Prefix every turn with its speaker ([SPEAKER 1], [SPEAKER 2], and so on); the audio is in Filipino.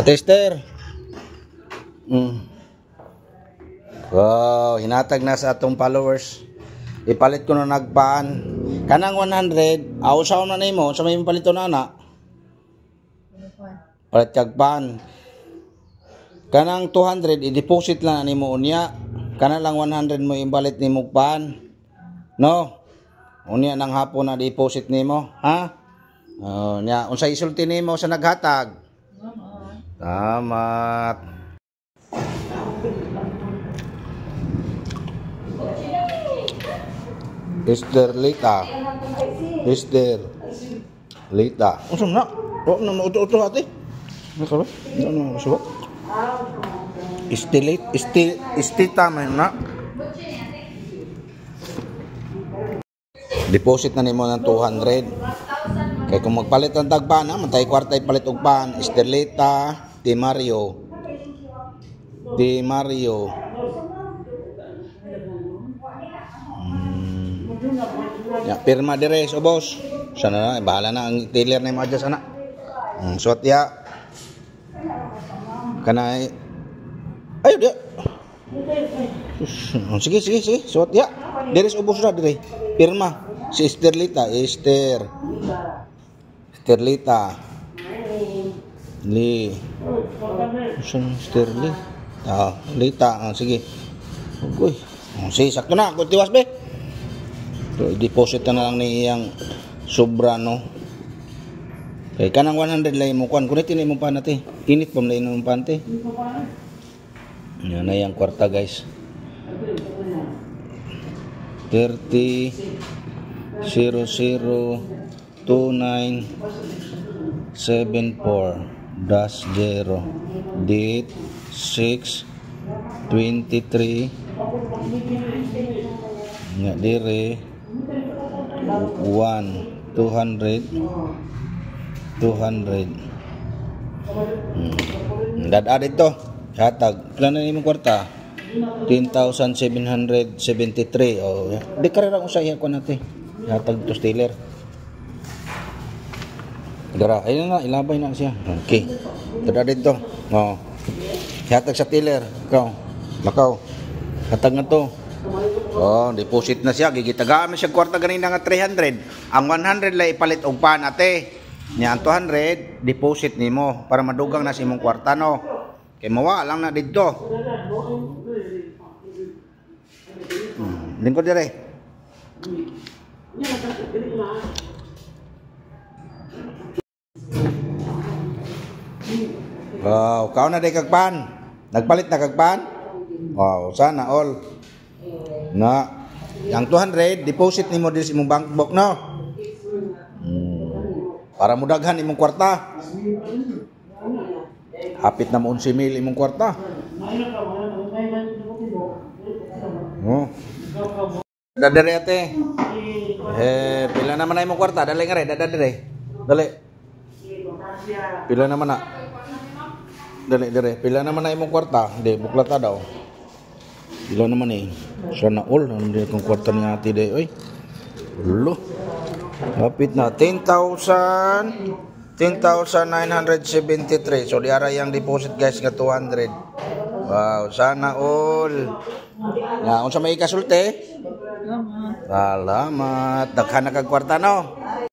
[SPEAKER 1] Tester. Wow, hinatag na sa atong followers. Ipalit ko na nagpaan. Kanang 100, ausaw na nimo sa may palito na ana. Palit kag paan. Kanang 200 i-deposit lang nimo unya. Kana lang 100 mo ibalit nimo paan. No. Unya nang hapon na deposit nimo, ha? Oh, nya unsay isulti nimo sa naghatag? Salamat. Esther Lita. Esther Lita. Usum na. Oh, no uto ate. Nako ba? No suwat. Istita man na. Deposit na nimo ng 200. Kay kung magpalit ang tagpan, matay kwarta ipalit og pan. Esther Lita, Ti Mario. Ya, pirma dire so boss. Sana na, bahala na ang tailor na mo adjust ana. Suot ya. Kanay. Ayo dia. Sige. Suot ya. Dire so boss ra dire. Pirma si Esther Lita, Esther Lita. Li. Esther Lita. Lita, sige. Uy. Sige, sakto na. Kung tiwas be. So, i-deposit na lang ni iyang sobra, no? Kaya kanang 100 lang mo kuan. Kunitin mo pa natin. Init pa mo lang mo pa natin. Yan na yung kwarta, guys. 30 00 29 74-0 date 6 23 nga dire 1 200 dad dito hatag pila na nimong kwarta 10,773 oh di karera ko sa iya ko natin hatag to stealer dara ayun na ilabay na siya okay dad dito oh hatag sa stealer Makaw hatag na to. Oh, deposit na siya. Gigitagaan siya kwarta ganina nga 300. Ang 100 lay ipalit og pan ate. Nya ang 200 deposit nimo para madugang na sa imong kwarta no. Kay mawa lang na didto. Lingkod dire. Wow, kaon na day kag pan. Nagpalit na kag pan? Wow, sana all. Na, yang 200 deposit nimo din sa imong bank book no. Para mudaghan imong kwarta. Hapit na mo 11,000 imong kwarta. Oh. Dadere ate. Pila naman na imong kwarta, dali nga re, dadere. Dali. Pila naman na. Dali dire. Pila naman na imong kwarta? Di buklata daw. Pila naman eh. Sana all naman din kung kwarta ni ate day. Oy. Ulo. Kapit na 10,973. So di ara yang deposit guys nga 200. Wow, sana all. Ya, unsa may ikasulti? Salamat. Daghan na kag kwarta no.